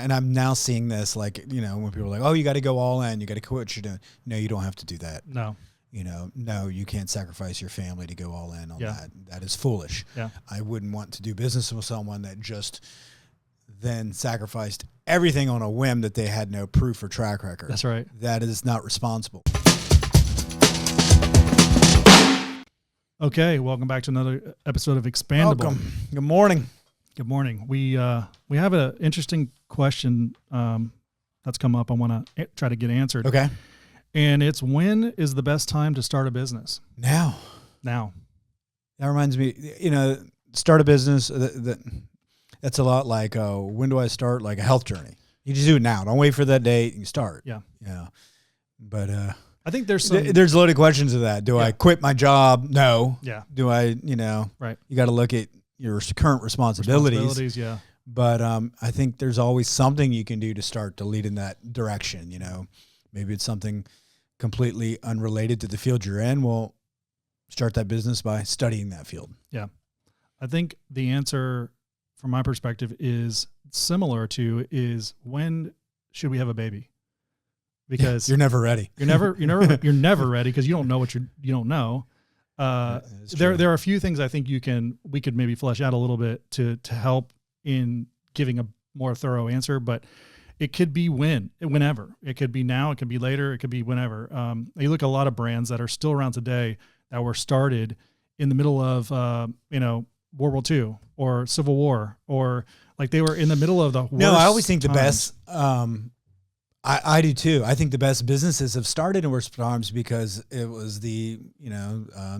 And I'm now seeing this, like, when people are like, oh, you got to go all in, you got to quit what you're doing. No, you don't have to do that. No. No, you can't sacrifice your family to go all in on Yeah. that. That is foolish. Yeah. I wouldn't want to do business with someone that just then sacrificed everything on a whim that they had no proof or track record. That's right. That is not responsible. Okay, welcome back to another episode of Expandable. Welcome. Good morning. Good morning. We have an interesting question that's come up. I want to try to get answered. Okay. And it's, when is the best time to start a business? Now. That reminds me, start a business. That's a lot like, when do I start? Like a health journey. You just do it now. Don't wait for that date. You start. Yeah. Yeah. But I think there's there's loaded questions of that. Do I quit my job? No. Yeah. Do I, right. You got to look at your current responsibilities. Yeah. But I think there's always something you can do to start to lead in that direction. Maybe it's something completely unrelated to the field you're in. Well, start that business by studying that field. Yeah. I think the answer from my perspective is similar to, when should we have a baby? Because you're never ready. You're never ready, because you don't know what you don't know. There are a few things I think we could maybe flesh out a little bit to help in giving a more thorough answer, but it could be whenever. It could be now, it could be later, it could be whenever. You look at a lot of brands that are still around today that were started in the middle of World War II or Civil War, or like they were in the middle of the worst No, I always think the times. best, I do too. I think the best businesses have started in worse times because it was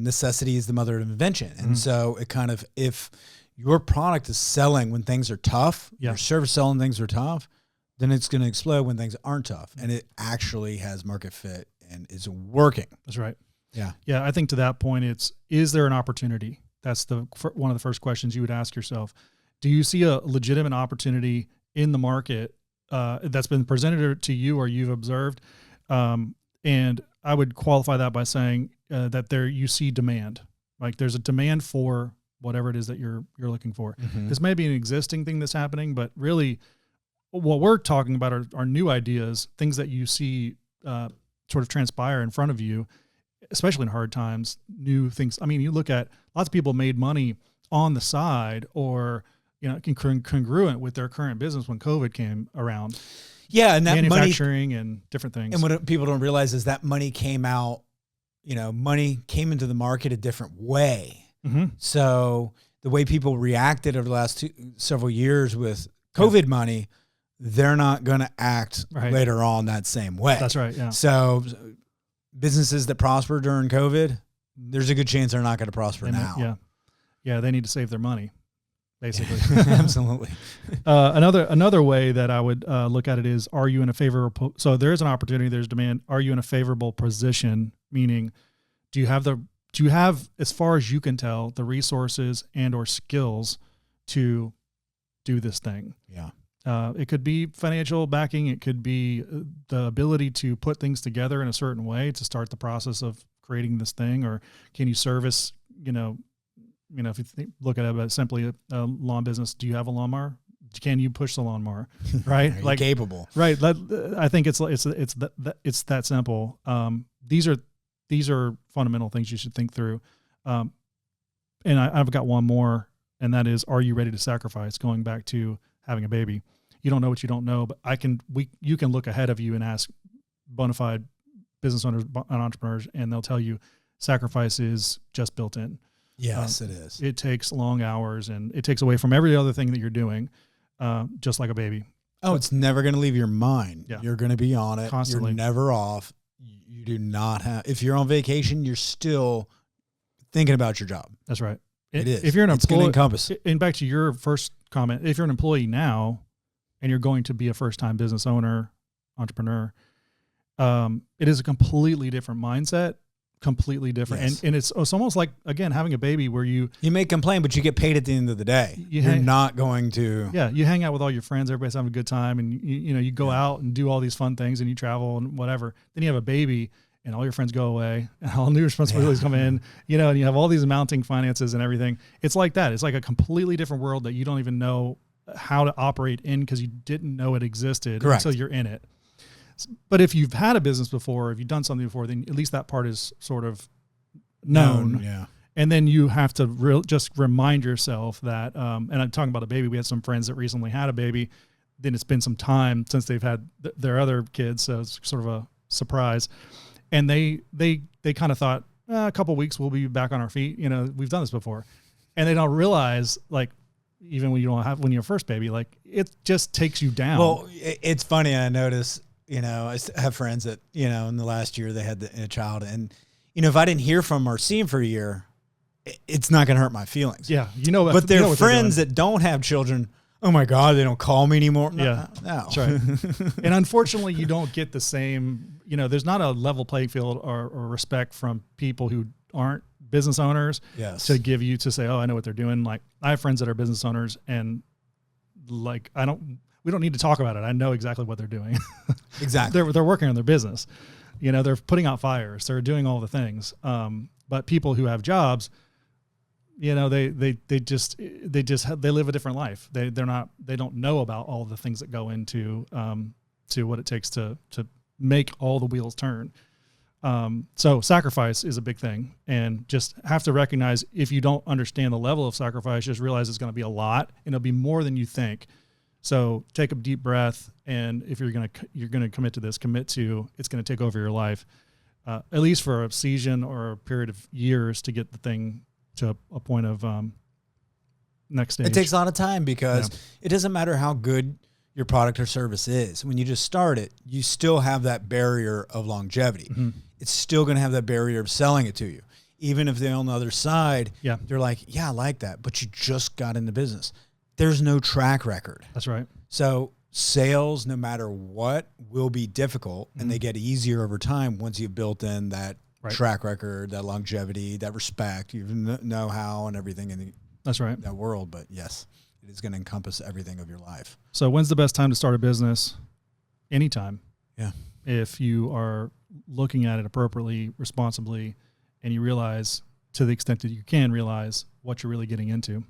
necessity is the mother of invention. And so it kind of, if your product is selling when things are tough, your service selling things are tough, then it's going to explode when things aren't tough. And it actually has market fit and is working. That's right. Yeah. Yeah. I think to that point, is there an opportunity? That's one of the first questions you would ask yourself. Do you see a legitimate opportunity in the market that's been presented to you or you've observed? And I would qualify that by saying that you see demand. Like there's a demand for whatever it is that you're looking for. Mm-hmm. This may be an existing thing that's happening, but really what we're talking about are new ideas, things that you see sort of transpire in front of you, especially in hard times, new things. I mean, you look at lots of people made money on the side or, congruent with their current business when COVID came around. Yeah. And that manufacturing and different things. And what people don't realize is that money came out, money came into the market a different way. Mm-hmm. So the way people reacted over the last several years with COVID money, they're not going to act later on that same way. That's right. Yeah. So businesses that prosper during COVID, there's a good chance they're not going to prosper now. Yeah. Yeah. They need to save their money, basically. Absolutely. Another way that I would look at it is, are you in a favorable, so there's an opportunity, there's demand. Are you in a favorable position? Meaning, do you have, as far as you can tell, the resources and or skills to do this thing? Yeah. It could be financial backing. It could be the ability to put things together in a certain way to start the process of creating this thing. Or can you service, if you look at it as simply a lawn business, do you have a lawnmower? Can you push the lawnmower? Right. Are you capable? Right. I think it's that simple. These are fundamental things you should think through. And I've got one more, and that is, are you ready to sacrifice? Going back to having a baby. You don't know what you don't know, but you can look ahead of you and ask bona fide business owners and entrepreneurs, and they'll tell you sacrifice is just built in. Yes, it is. It takes long hours, and it takes away from every other thing that you're doing, just like a baby. Oh, it's never going to leave your mind. Yeah. You're going to be on it constantly. You're never off. You do not have, if you're on vacation, you're still thinking about your job. That's right. It is. If you're an employee, it's going to encompass. And back to your first comment, if you're an employee now and you're going to be a first-time business owner, entrepreneur, it is a completely different mindset, completely different. Yes. And it's almost like, again, having a baby where you may complain, but you get paid at the end of the day. You're not going to. Yeah. You hang out with all your friends. Everybody's having a good time. And you go out and do all these fun things and you travel and whatever. Then you have a baby and all your friends go away and all new responsibilities come in, and you have all these mounting finances and everything. It's like that. It's like a completely different world that you don't even know how to operate in, because you didn't know it existed Correct. until you're in it. But if you've had a business before, if you've done something before, then at least that part is sort of known. Yeah. And then you have to just remind yourself that, and I'm talking about a baby. We had some friends that recently had a baby. Then it's been some time since they've had their other kids. So it's sort of a surprise. And they kind of thought, a couple of weeks, we'll be back on our feet. You know, we've done this before. And they don't realize, like, even when when you're first baby, like, it just takes you down. Well, it's funny. I notice, you know, I have friends that, you know, in the last year they had a child, and, you know, if I didn't hear from or see him for a year, it's not going to hurt my feelings. Yeah. You know, but their friends that don't have children, oh my God, they don't call me anymore. No, yeah. No. That's right. And unfortunately, you don't get the same, you know, there's not a level playing field or respect from people who aren't business owners to give you to say, oh, I know what they're doing. Like, I have friends that are business owners, and like, we don't need to talk about it. I know exactly what they're doing. Exactly. They're working on their business. You know, they're putting out fires. They're doing all the things. But people who have jobs, you know, they live a different life. They don't know about all the things that go into to what it takes to make all the wheels turn. So sacrifice is a big thing, and just have to recognize, if you don't understand the level of sacrifice, just realize it's going to be a lot, and it'll be more than you think. So take a deep breath, and if you're going to commit to this, commit to it's going to take over your life, at least for a season or a period of years, to get the thing to a point of next stage. It takes a lot of time, because it doesn't matter how good your product or service is. When you just start it, you still have that barrier of longevity. Mm-hmm. It's still going to have that barrier of selling it to you. Even if they're on the other side, they're like, yeah, I like that, but you just got into business. There's no track record. That's right. So sales, no matter what, will be difficult, and they get easier over time once you've built in that track record, that longevity, that respect, you know how and everything in that world. But yes, it is going to encompass everything of your life. So when's the best time to start a business? Anytime. Yeah. If you are looking at it appropriately, responsibly, and you realize, to the extent that you can realize, what you're really getting into.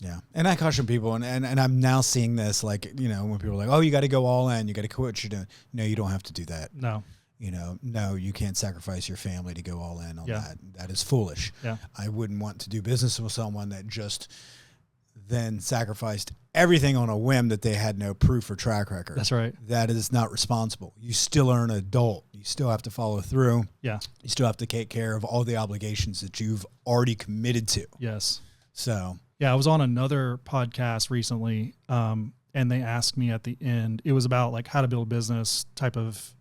Yeah. And I caution people, and I'm now seeing this, like, you know, when people are like, oh, you got to go all in, you got to quit what you're doing. No, you don't have to do that. No. You know, no, you can't sacrifice your family to go all in on that. That is foolish. Yeah. I wouldn't want to do business with someone that just then sacrificed everything on a whim that they had no proof or track record. That's right. That is not responsible. You still are an adult. You still have to follow through. Yeah. You still have to take care of all the obligations that you've already committed to. Yes. So. Yeah, I was on another podcast recently, and they asked me at the end, it was about like how to build a business type of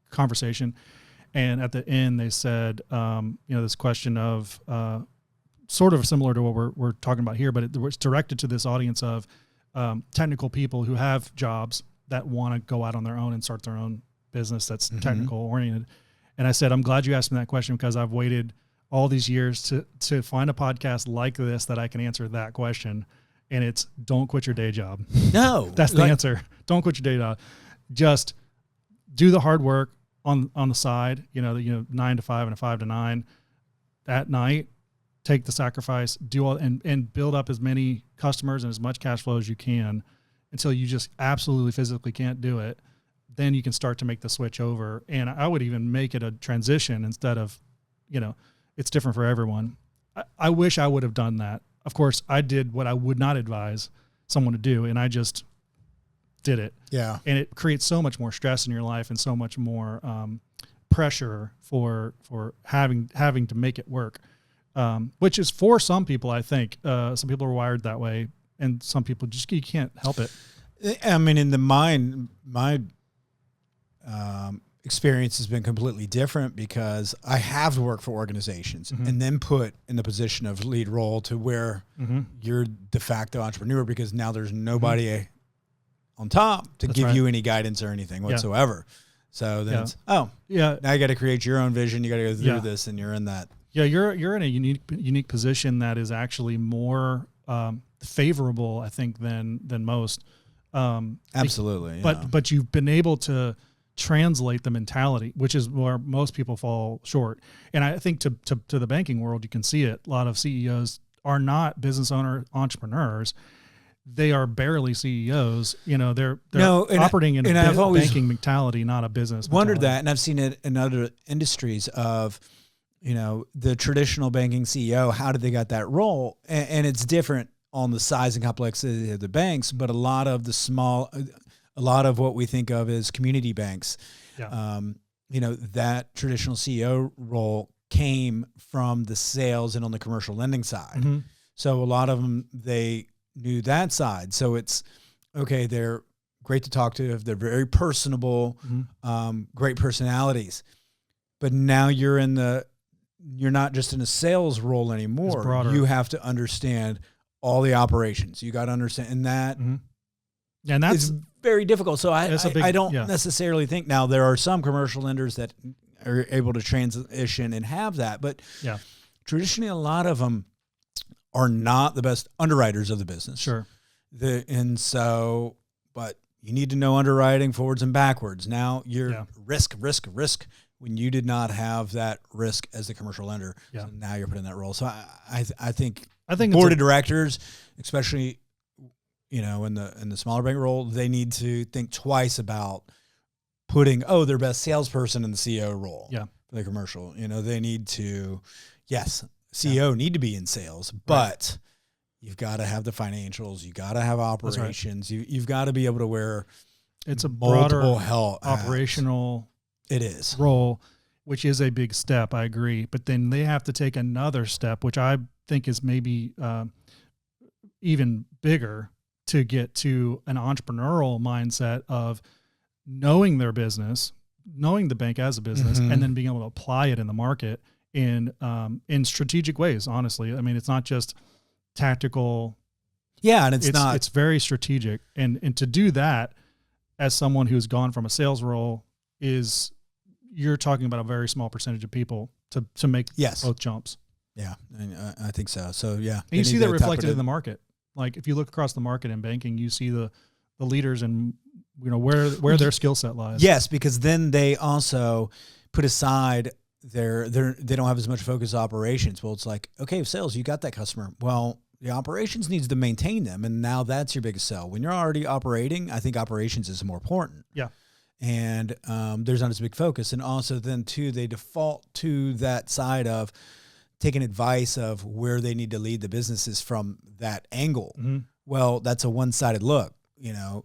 conversation. And at the end, they said, you know, this question of sort of similar to what we're talking about here, but it was directed to this audience of technical people who have jobs that want to go out on their own and start their own business that's technical oriented. And I said, I'm glad you asked me that question, because I've waited all these years to find a podcast like this that I can answer that question. And it's, don't quit your day job. No. That's the answer. Don't quit your day job. Just do the hard work on the side, you know, 9 to 5 and a 5 to 9 at night. Take the sacrifice, do all, and build up as many customers and as much cash flow as you can until you just absolutely physically can't do it. Then you can start to make the switch over. And I would even make it a transition instead of, you know, it's different for everyone. I wish I would have done that. Of course, I did what I would not advise someone to do, and I just did it. Yeah. And it creates so much more stress in your life and so much more pressure for having to make it work. Which is, for some people, I think, some people are wired that way, and some people just, you can't help it. I mean, in the mind, my experience has been completely different, because I have to work for organizations and then put in the position of lead role to where you're de facto entrepreneur, because now there's nobody on top to give you any guidance or anything whatsoever. So then it's, now you got to create your own vision. You got to go through this, and you're in that. Yeah, you're in a unique position that is actually more favorable, I think, than most. Absolutely. But you've been able to translate the mentality, which is where most people fall short. And I think to the banking world, you can see it. A lot of CEOs are not business owner entrepreneurs. they are barely CEOs. You know, they're and operating in and a I've always banking mentality, not a business wondered mentality. that, and I've seen it in other industries of, you know, the traditional banking CEO, how did they got that role? And it's different on the size and complexity of the banks, but a lot of what we think of as community banks, Yeah. you know, that traditional CEO role came from the sales and on the commercial lending side. Mm-hmm. So a lot of them, they knew that side. So it's, okay, they're great to talk to. They're very personable, great personalities. But now you're not just in a sales role anymore. You have to understand all the operations. You got to understand, and that and that's very difficult. So I don't yeah. necessarily think, now there are some commercial lenders that are able to transition and have that, but yeah. traditionally a lot of them are not the best underwriters of the business. Sure. But you need to know underwriting forwards and backwards. Now you're risk when you did not have that risk as the commercial lender. Yeah. So now you're put in that role. So I think board of directors, especially, you know, in the smaller bank role, they need to think twice about putting their best salesperson in the CEO role. Yeah. For the commercial. You know, they need to, CEO need to be in sales, but you've got to have the financials, you got to have operations, you've got to be able to wear it's a broader hats. operational It is role, which is a big step. I agree. But then they have to take another step, which I think is maybe even bigger, to get to an entrepreneurial mindset of knowing their business, knowing the bank as a business, and then being able to apply it in the market in strategic ways. Honestly, I mean, it's not just tactical. Yeah, and it's very strategic. And to do that as someone who's gone from a sales role, you're talking about a very small percentage of people to make both jumps. Yeah, and I think so. So yeah, and you see that reflected in the market. Like if you look across the market in banking, you see the leaders and, you know, where their skill set lies. Yes, because then they also put aside they don't have as much focus on operations. Well, it's like, okay, sales, you got that customer. Well, the operations needs to maintain them, and now that's your biggest sell. When you're already operating, I think operations is more important. Yeah. And there's not as big focus. And also then too, they default to that side of taking advice of where they need to lead the businesses from that angle. Mm-hmm. Well, that's a one-sided look, you know.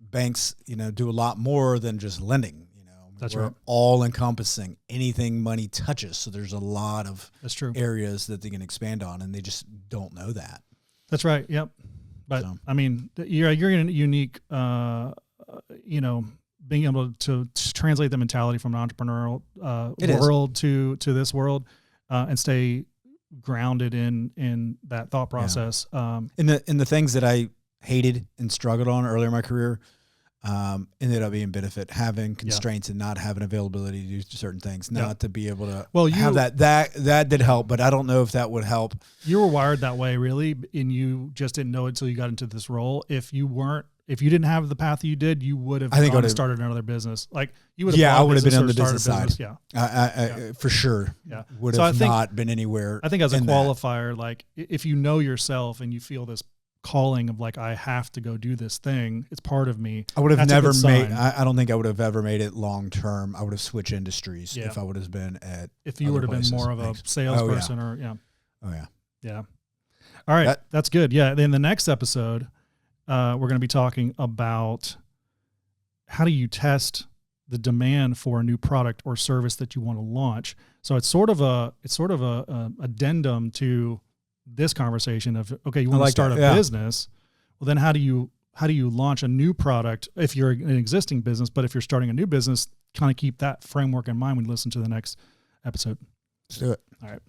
Banks, you know, do a lot more than just lending, you know. That's We're right. all encompassing anything money touches. So there's a lot of That's true. areas that they can expand on, and they just don't know that. That's right. Yep. But I mean, you're in a unique, you know, being able to translate the mentality from an entrepreneurial world to this world, and stay grounded in that thought process. In the things that I hated and struggled on earlier in my career, ended up being benefit, having constraints and not having availability to do certain things, not to be able to have that did help, but I don't know if that would help. You were wired that way, really, and you just didn't know it until you got into this role. If you didn't have the path you did, you would have started another business. Like you would have. Yeah, I would have been on the business side. Yeah, I for sure. Yeah, would have not been anywhere. I think as a qualifier, like if you know yourself and you feel this calling of like, I have to go do this thing, it's part of me. I would have never made. I don't think I would have ever made it long term. I would have switched industries if I would have been at. If you would have been more of a salesperson Oh yeah. All right, that's good. Yeah. In the next episode, we're going to be talking about how do you test the demand for a new product or service that you want to launch. So it's sort of a addendum to this conversation of, okay, you want to start a business. Well, then how do you launch a new product if you're an existing business? But if you're starting a new business, kind of keep that framework in mind when you listen to the next episode. Let's do it. All right.